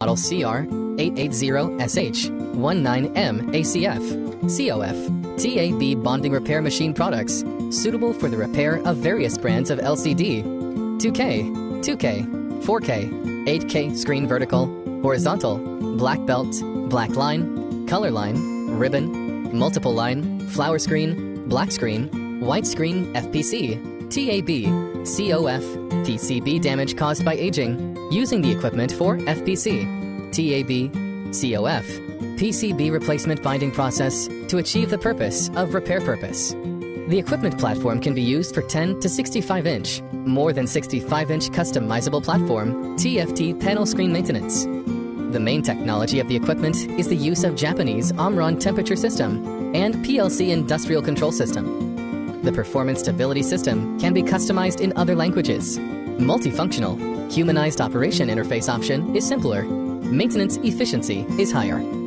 model CR-880SH 19M ACF COF TAB bonding repair machine products suitable for the repair of various brands of LCD, 2K, 2K, 4K, 8K screen vertical, horizontal, black belt, black line, color line, ribbon, multiple line, flower screen, black screen, white screen, FPC, TAB, COF, PCB damage caused by aging, using the equipment for FPC, TAB, COF, PCB replacement binding process to achieve the purpose of repair purpose. The equipment platform can be used for 10 to 65-inch, more than 65-inch customizable platform, TFT panel screen maintenance. The main technology of the equipment is the use of Japanese Omron temperature system and PLC industrial control system. The performance stability system can be customized in other languages. Multifunctional, humanized operation interface option is simpler. Maintenance efficiency is higher.